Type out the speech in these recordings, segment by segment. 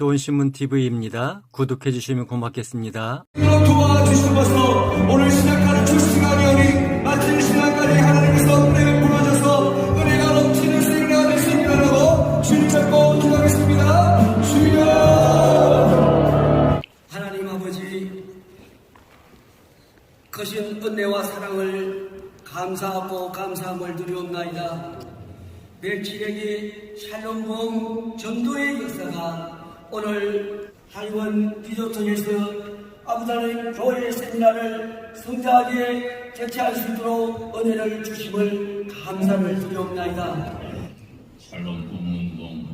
좋은 신문 TV입니다. 구독해 주시면 고맙겠습니다. 도와주시옵소서. 오늘 시작하는 주 시간이오니 마칠 시간까지 하나님께서 은혜를 부어줘서 은혜가 넘치는 생애가 될 수 있도록 주님 잡고 기도하겠습니다. 주여. 하나님 아버지, 거신 은혜와 사랑을 감사하고 감사함을 드리옵나이다. 멜키sed의 샬롬봉 전도의 역사가 오늘 하이원 리조트에서 아부다비 교회 세미나를 성장하게 개최할 수 있도록 은혜를 주심을 감사를 드리옵나이다. 샬롬 본문동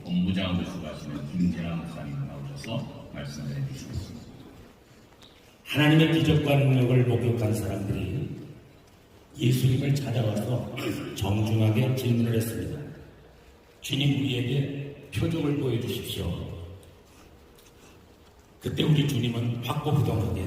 본부장으로 수고하시는 김재남 목사님 나오셔서 말씀을 해주시겠습니다. 하나님의 기적과 능력을 목격한 사람들이 예수님을 찾아와서 정중하게 질문을 했습니다. 주님, 우리에게 표적을 보여주십시오. 그때 우리 주님은 확고부동하게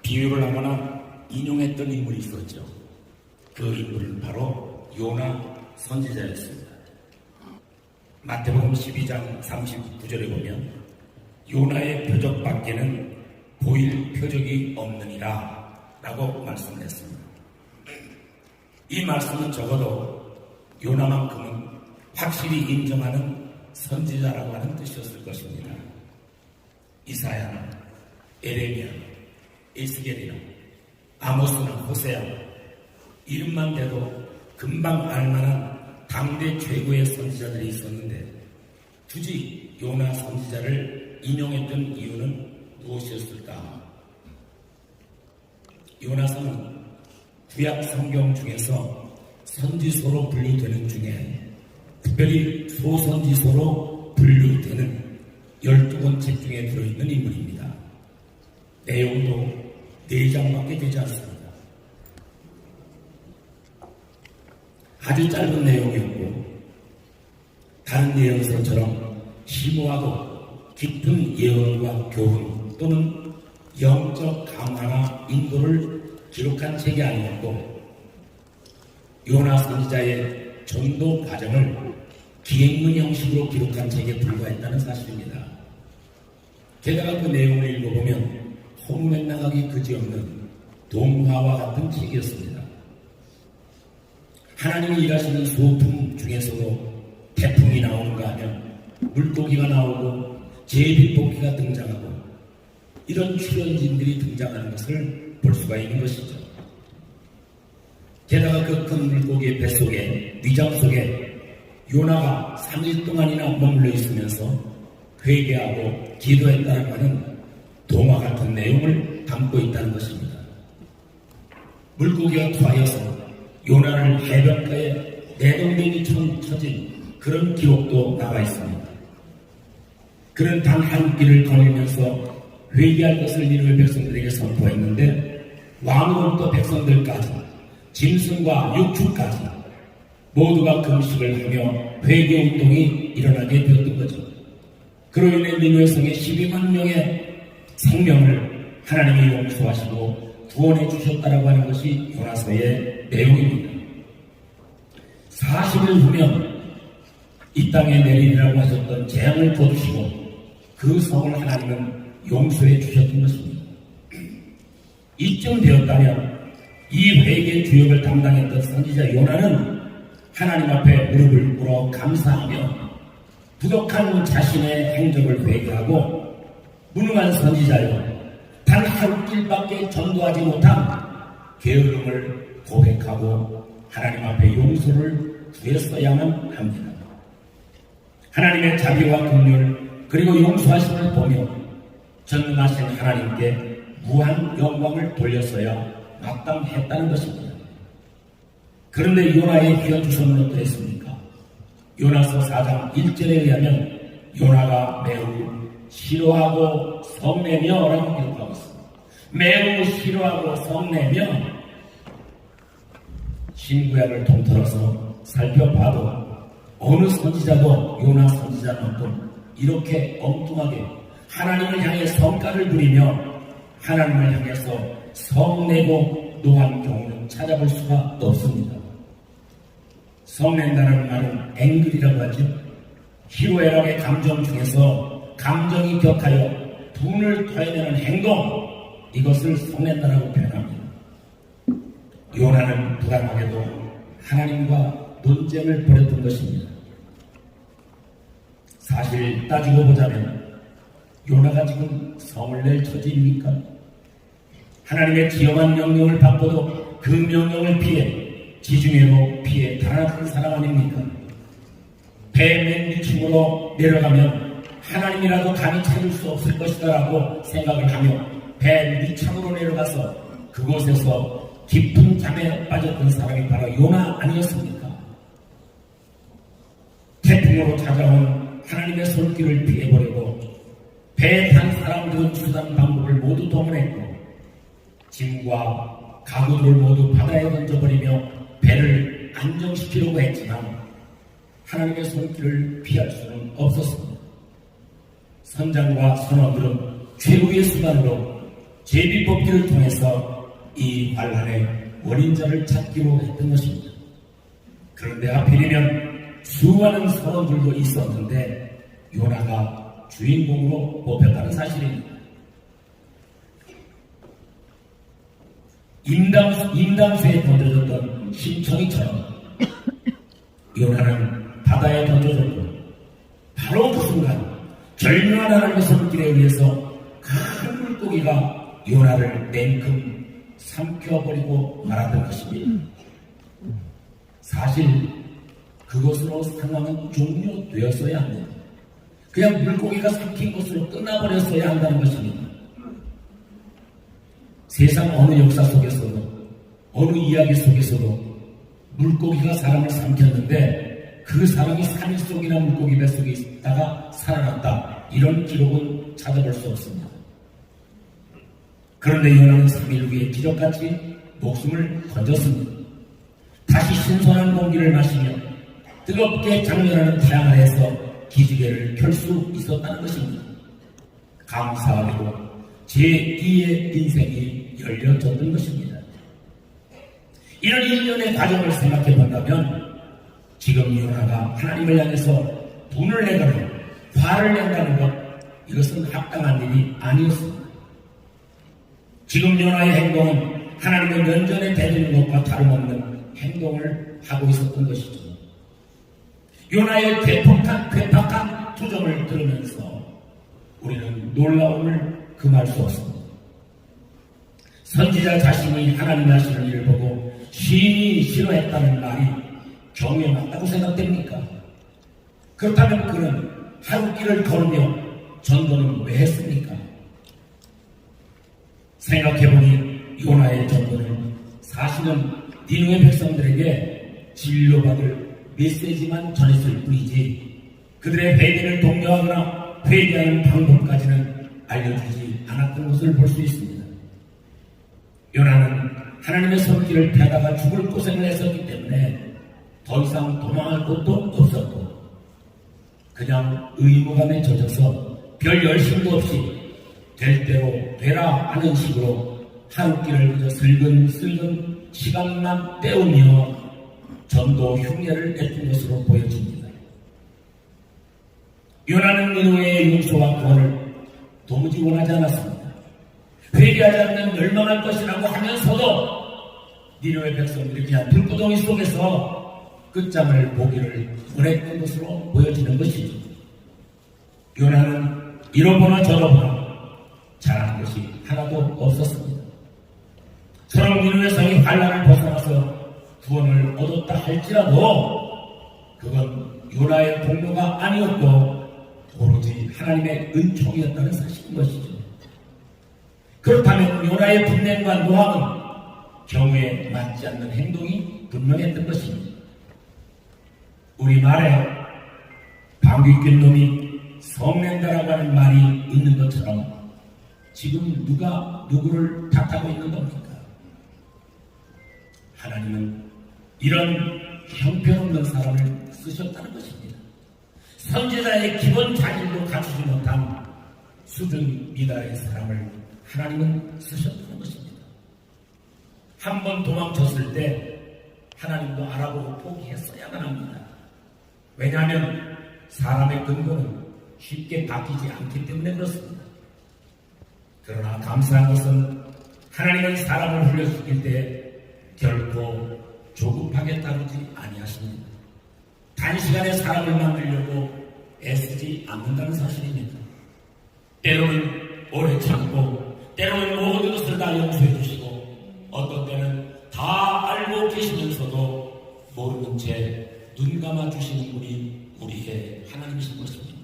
비유를 하거나 인용했던 인물이 있었죠. 그 인물은 바로 요나 선지자였습니다. 마태복음 12장 39절에 보면 요나의 표적밖에는 보일 표적이 없느니라 라고 말씀을 했습니다. 이 말씀은 적어도 요나만큼은 확실히 인정하는 선지자라고 하는 뜻이었을 것입니다. 이사야, 에레미야, 에스겔이나 아모스나 호세아, 이름만 대도 금방 알만한 당대 최고의 선지자들이 있었는데 굳이 요나 선지자를 인용했던 이유는 무엇이었을까? 요나서는 구약 성경 중에서 선지서로 분류되는 중에 특별히 소선지서로 분류되는 12권 책 중에 들어있는 인물입니다. 내용도 4장밖에 되지 않습니다. 아주 짧은 내용이었고 다른 예언서처럼 심오하고 깊은 예언과 교훈 또는 영적 강화나 인도를 기록한 책이 아니었고 요나 선지자의 전도 과정을 기행문 형식으로 기록한 책에 불과했다는 사실입니다. 게다가 그 내용을 읽어보면 호루맹랑하기 그지없는 동화와 같은 책이었습니다. 하나님이 일하시는 소품 중에서도 태풍이 나오는가 하면 물고기가 나오고 제비뽑기가 등장하고 이런 출연진들이 등장하는 것을 볼 수가 있는 것이죠. 게다가 그 큰 물고기의 뱃속에, 위장 속에 요나가 3일 동안이나 머물러 있으면서 회개하고 기도했다는 것은 동화 같은 내용을 담고 있다는 것입니다. 물고기가 토하여서 요나를 해변가에 내동댕이 쳐진 그런 기록도 나와 있습니다. 그는 단 한 길을 걸으면서 회개할 것을 니느웨 백성들에게 선포했는데 왕으로부터 백성들까지 짐승과 육축까지 모두가 금식을 하며 회개운동이 일어나게 되었던 거죠. 그로 인해 니느웨 성의 12만 명의 생명을 하나님이 용서하시고 구원해 주셨다라고 하는 것이 요나서의 내용입니다. 40일 후면 이 땅에 내리리라고 하셨던 재앙을 거두시고 그 성을 하나님은 용서해 주셨던 것입니다. 이쯤 되었다면 이 회개 주역을 담당했던 선지자 요나는 하나님 앞에 무릎을 꿇어 감사하며 부족한 자신의 행적을 회개하고 무능한 선지자여 단 한 길밖에 전도하지 못한 게으름을 고백하고 하나님 앞에 용서를 구했어야만 합니다. 하나님의 자비와 긍휼 그리고 용서하심을 보며 전능하신 하나님께 무한 영광을 돌렸어야 마땅했다는 것입니다. 그런데 요나의 휘어주심은 어떠했습니까? 요나서 4장 1절에 의하면 요나가 매우 싫어하고 성내며 라고 기록하고 있습니다. 매우 싫어하고 성내며 신구약을 통틀어서 살펴봐도 어느 선지자도 요나 선지자만큼 이렇게 엉뚱하게 하나님을 향해 성가를 부리며 하나님을 향해서 성내고 노한 경우는 찾아볼 수가 없습니다. 성낸다는 말은 앵글이라고 하죠. 희로애락의 감정 중에서 감정이 격하여 분을 토해내는 행동, 이것을 속낸다라고 표현합니다. 요나는 불안하게도 하나님과 논쟁을 벌였던 것입니다. 사실 따지고 보자면 요나가 지금 성을 낼 처지입니까? 하나님의 지엄한 명령을 받고도 그 명령을 피해 지중해로 피해 달아났던 사람 아닙니까? 배 맨 위층으로 내려가면 하나님이라도 감히 찾을 수 없을 것이다라고 생각을 하며 배 밑창으로 내려가서 그곳에서 깊은 잠에 빠졌던 사람이 바로 요나 아니었습니까? 태풍으로 찾아온 하나님의 손길을 피해보려고 배에 탄 사람들은 수단 방법을 모두 동원했고 짐과 가구들을 모두 바다에 던져버리며 배를 안정시키려고 했지만 하나님의 손길을 피할 수는 없었습니다. 선장과 선원들은 최후의 수단으로 제비뽑기를 통해서 이 환란의 원인자를 찾기로 했던 것입니다. 그런데 하필이면 수많은 선원들도 있었는데 요나가 주인공으로 뽑혔다는 사실입니다. 임담수에 던져졌던 심청이처럼 요나는 바다에 던져졌고 바로 그 순간 절묘한 하나님의 손길에 의해서 큰 물고기가 요나를 냉큼 삼켜버리고 말았던 것입니다. 사실 그것으로 상황은 종료되었어야 합니다. 그냥 물고기가 삼킨 것으로 끝나버렸어야 한다는 것입니다. 세상 어느 역사 속에서도 어느 이야기 속에서도 물고기가 사람을 삼켰는데 그 사람이 3일 속이나 물고기 뱃속에 있다가 살아났다, 이런 기록은 찾아볼 수 없습니다. 그런데 요나는 3일 후에 기적같이 목숨을 건졌습니다. 다시 신선한 공기를 마시며 뜨겁게 장렬하는 태양 아래에서 기지개를 켤 수 있었다는 것입니다. 감사하게도 제2의 인생이 열려졌던 것입니다. 이런 일련의 과정을 생각해 본다면 지금 요나가 하나님을 향해서 분을 내거나 화를 낸다는 것, 이것은 합당한 일이 아니었습니다. 지금 요나의 행동은 하나님의 면전에 대드는 것과 다름없는 행동을 하고 있었던 것이죠. 요나의 괴팍한 투정을 들으면서 우리는 놀라움을 금할 수 없습니다. 선지자 자신이 하나님 하시는 일을 보고 심히 싫어했다는 말이 경우에 맞다고 생각됩니까? 그렇다면 그는 하루길을 걸으며 전도는 왜 했습니까? 생각해보니 요나의 전도는 사실은 니느웨 백성들에게 진료받을 메시지만 전했을 뿐이지 그들의 회개를 독려하거나 회개하는 방법까지는 알려주지 않았던 것을 볼 수 있습니다. 요나는 하나님의 손길을 피하다가 죽을 고생을 했었기 때문에 더 이상 도망할 곳도 없었고 그냥 의무감에 젖어서 별 열심도 없이 될 대로 되라 하는 식으로 하루길을 그저 슬근슬근 시간만 때우며 전도 흉내를 냈던 것으로 보여집니다. 요나는 니느웨의 용서와 구원을 도무지 원하지 않았습니다. 회개하지 않는 멸망할 것이라고 하면서도 니느웨 백성들이 그냥 불구덩이 속에서 끝장을 보기를 원했던 것으로 보여지는 것이죠. 요나는 이러거나 저러거나 잘한 것이 하나도 없었습니다. 저런 니느웨 성이 환란을 벗어나서 구원을 얻었다 할지라도 그건 요나의 공로가 아니었고 오로지 하나님의 은총이었다는 사실인 것이죠. 그렇다면 요나의 분냄과 노함은 경우에 맞지 않는 행동이 분명했던 것입니다. 우리말에 방귀 낀 놈이 성낸다라고 하는 말이 있는 것처럼 지금 누가 누구를 탓하고 있는 겁니까? 하나님은 이런 형편없는 사람을 쓰셨다는 것입니다. 선지자의 기본 자질도 갖추지 못한 수준 미달의 사람을 하나님은 쓰셨다는 것입니다. 한 번 도망쳤을 때 하나님도 알아보고 포기했어야만 합니다. 왜냐하면 사람의 근거는 쉽게 바뀌지 않기 때문에 그렇습니다. 그러나 감사한 것은 하나님은 사람을 훈련시킬 때 결코 조급하게 다루지 아니하십니다. 단시간에 사람을 만들려고 애쓰지 않는다는 사실입니다. 때로는 오래 참고 때로는 모든 것을 다 용서해 주시고 어떤 때는 다 알고 계시면서도 모르는 채 눈 감아 주시는 분이 우리의 하나님이신 것입니다.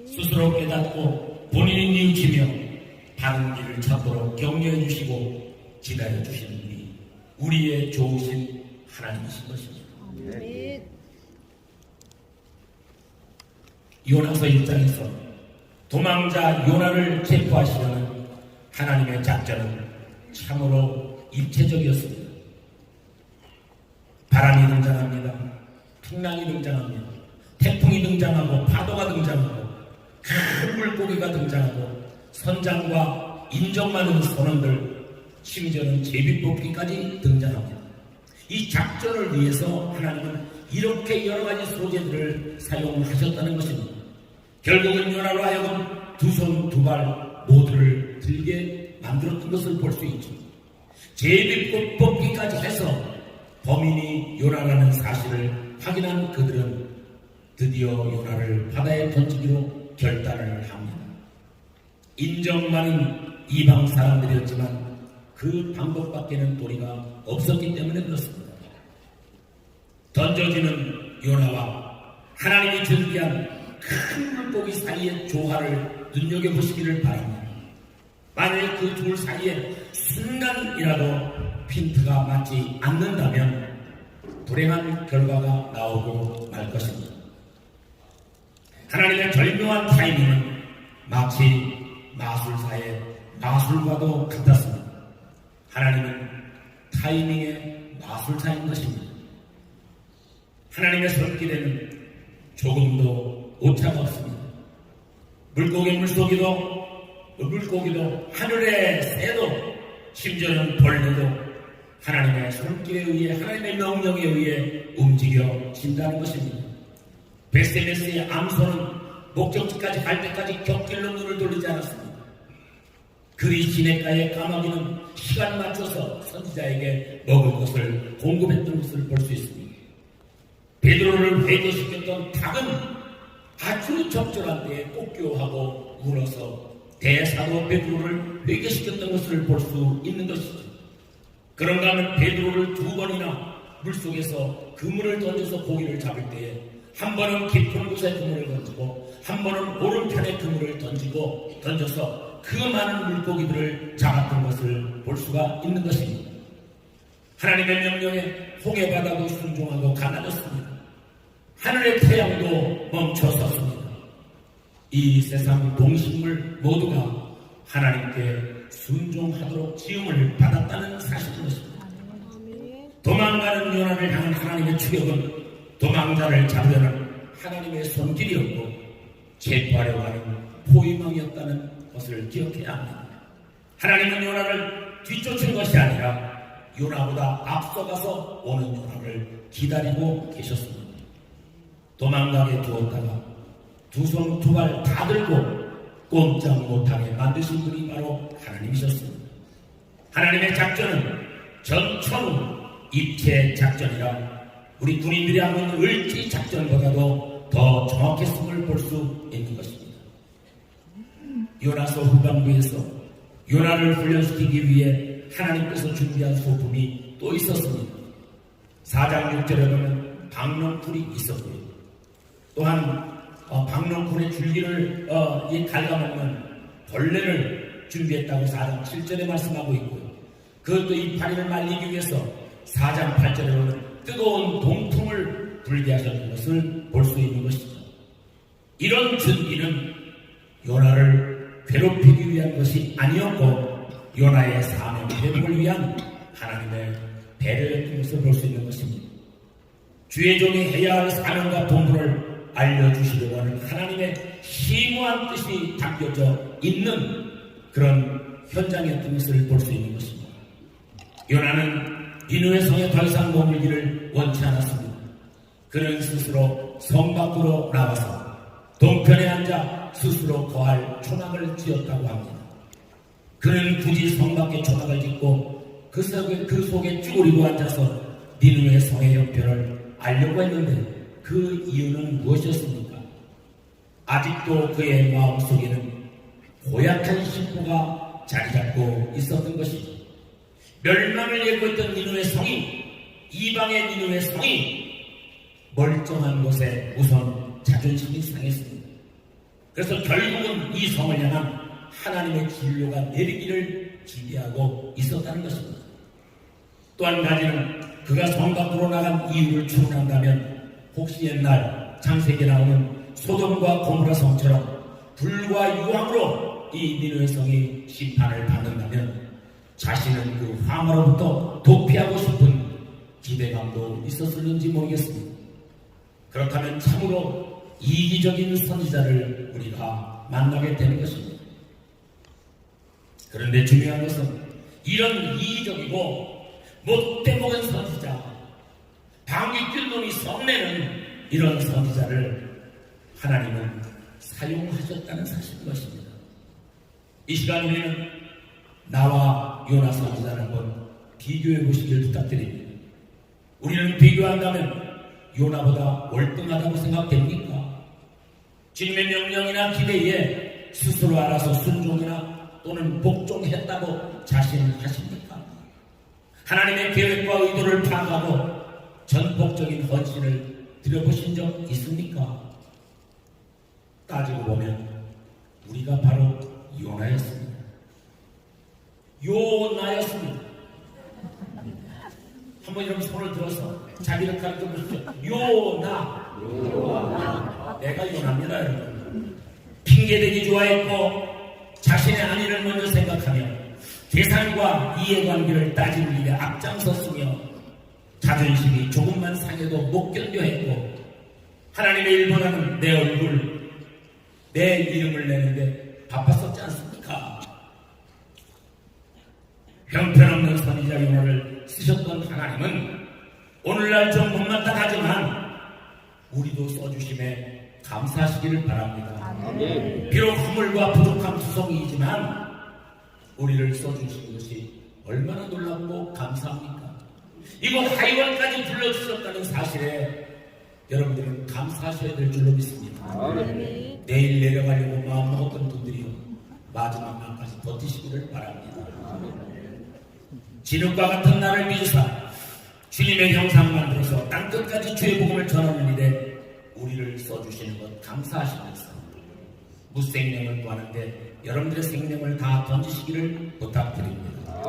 스스로 깨닫고 본인이 뉘우치며 바른 길을 찾도록 격려해 주시고 기다려 주시는 분이 우리의 좋으신 하나님이신 것입니다. 요나서 1장에서 도망자 요나를 체포하시려는 하나님의 작전은 참으로 입체적이었습니다. 바람이 등장합니다. 풍랑이 등장합니다. 태풍이 등장하고 파도가 등장하고 큰 물고기가 등장하고 선장과 인정 많은 선원들 심지어는 제비뽑기까지 등장합니다. 이 작전을 위해서 하나님은 이렇게 여러 가지 소재들을 사용하셨다는 것입니다. 결국은 요나로 하여금 두 손 두 발 모두를 들게 만들었던 것을 볼 수 있죠. 제비뽑기까지 해서 범인이 요나라는 사실을 확인한 그들은 드디어 요나를 바다에 던지기로 결단을 합니다. 인정 많은 이방 사람들이었지만 그 방법밖에는 도리가 없었기 때문에 그렇습니다. 던져지는 요나와 하나님이 준비한 큰 물고기 사이의 조화를 눈여겨보시기를 바랍니다. 만일 그 둘 사이에 순간이라도 핀트가 맞지 않는다면 불행한 결과가 나오고 말 것입니다. 하나님의 절묘한 타이밍은 마치 마술사의 마술과도 같았습니다. 하나님은 타이밍의 마술사인 것입니다. 하나님의 손길에는 조금도 오차가 없습니다. 물고기도 하늘의 새도 심지어는 벌레도 하나님의 손길에 의해 하나님의 명령에 의해 움직여진다는 것입니다. 베세메스의 암소는 목적지까지 갈 때까지 곁길로 눈을 돌리지 않았습니다. 그리 시냇가의 까마귀는 시간 맞춰서 선지자에게 먹을 것을 공급했던 것을 볼 수 있습니다. 베드로를 회개시켰던 닭은 아주 적절한 때에 꽃교하고 울어서 대사도 베드로를 회개시켰던 것을 볼 수 있는 것이죠. 그런가 하면 베드로를 두 번이나 물속에서 그물을 던져서 고기를 잡을 때에 한 번은 깊은 곳에 그물을 던지고 한 번은 오른편에 그물을 던져서 그 많은 물고기들을 잡았던 것을 볼 수가 있는 것입니다. 하나님의 명령에 홍해바다도 순종하고 가난했습니다. 하늘의 태양도 멈춰섰습니다. 이 세상 동식물 모두가 하나님께 순종하도록 지음을 받았다는 사실인 것입니다. 도망가는 요나를 향한 하나님의 추격은 도망자를 잡으려는 하나님의 손길이었고 체포하려고 하는 포위망이었다는 것을 기억해야 합니다. 하나님은 요나를 뒤쫓은 것이 아니라 요나보다 앞서가서 오는 요나를 기다리고 계셨습니다. 도망가게 두었다가 두 손 두 발 다 들고 꼼짝 못하게 만드신 분이 바로 하나님이셨습니다. 하나님의 작전은 전천후 입체 작전이라 우리 군인들이 하고 있는 을지 작전보다도 더 정확했음을 볼 수 있는 것입니다. 요나서 후반부에서 요나를 훈련시키기 위해 하나님께서 준비한 소품이 또 있었습니다. 4장 6절에 보면 박농풀이 있었고요. 또한 박농풀의 줄기를 갉아먹는 벌레를 준비했다고 4장 7절에 말씀하고 있고요. 그것도 이파리를 말리기 위해서 4장 8절에 보면 뜨거운 동풍을 불게 하셨는 것을 볼 수 있는 것이죠. 이런 준비는 요나를 괴롭히기 위한 것이 아니었고 요나의 사명 회복을 위한 하나님의 배려였던 것을 볼 수 있는 것입니다. 주의 종이 해야 할 사명과 본분을 알려주시려고 하는 하나님의 심오한 뜻이 담겨져 있는 그런 현장이었던 것을 볼 수 있는 것입니다. 요나는 니느웨 성에 더 이상 머물기를 원치 않았습니다. 그는 스스로 성 밖으로 나와서 동편에 앉아 스스로 거할 초막을 지었다고 합니다. 그는 굳이 성 밖에 초막을 짓고 그 속에 쭈그리고 앉아서 니느웨 성의 형편을 알려고 했는데 그 이유는 무엇이었습니까? 아직도 그의 마음속에는 고약한 심보가 자리잡고 있었던 것이죠. 멸망을 예고했던 니느웨 성이, 이방의 니느웨 성이 멀쩡한 곳에 우선 자존심이 상했습니다. 그래서 결국은 이 성을 향한 하나님의 진료가 내리기를 기대하고 있었다는 것입니다. 또 한 가지는 그가 성 밖으로 나간 이유를 추론한다면 혹시 옛날 창세기에 나오는 소돔과 고모라 성처럼 불과 유황으로 이 니느웨 성이 심판을 받는다면 자신은 그 황으로부터 도피하고 싶은 기대감도 있었을는지 모르겠습니다. 그렇다면 참으로 이기적인 선지자를 우리가 만나게 되는 것입니다. 그런데 중요한 것은 이런 이기적이고 못돼먹은 선지자, 방귀 낄 놈이 성내는 이런 선지자를 하나님은 사용하셨다는 사실인 것입니다. 이 시간 우리는 나와 요나 선지자를 한번 비교해 보시길 부탁드립니다. 우리는 비교한다면 요나보다 월등하다고 생각됩니까? 주님의 명령이나 기대에 스스로 알아서 순종이나 또는 복종했다고 자신하십니까? 하나님의 계획과 의도를 파악하고 전폭적인 헌신을 드려보신 적 있습니까? 따지고 보면 우리가 바로 요나였습니다. 요나였습니다. 한번 여러분 손을 들어서 자기를 가르쳐 보십시오. 요나. 내가 요나입니다, 여러분. 핑계대기 좋아했고 자신의 안위를 먼저 생각하며 대상과 이해관계를 따지는 일에 앞장섰으며 자존심이 조금만 상해도 못 견뎌 했고 하나님의 일본하는 내 얼굴, 내 이름을 내는데 바빴었지 않습니까? 형편없는 선지자 요나를 쓰셨던 하나님은 오늘날 좀 못마땅하지만 우리도 써주심에 감사하시기를 바랍니다. 비록 허물과 부족한 투성이이지만 우리를 써주신 것이 얼마나 놀랍고 감사합니까? 이곳 하이원까지 불러주셨다는 사실에 여러분들은 감사하셔야 될 줄로 믿습니다. 내일 내려가려고 마음먹었던 분들이요, 마지막 날까지 버티시기를 바랍니다. 진흙과 같은 나를 믿으사 주님의 형상 만들어서 땅끝까지 주의 복음을 전하는 일에 우리를 써주시는 것 감사하시면서 무생명을 구하는데 여러분들의 생명을 다 던지시기를 부탁드립니다.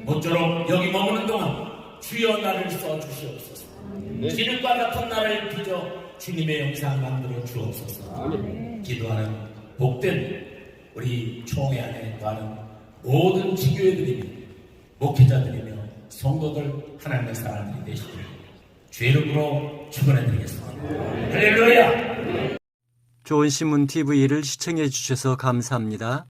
모쪼록 여기 머무는 동안 주여 나를 써주시옵소서. 진흙과 같은 나를 빚어 주님의 형상 만들어 주옵소서. 기도하는 복된 우리 총회 안에 거하는 모든 지교회들이며 목회자들이며 성도들 하나님의 사람들이 되시기를 주의 이름으로 축원해드리겠습니다. 할렐루야. 좋은 신문 TV를 시청해 주셔서 감사합니다.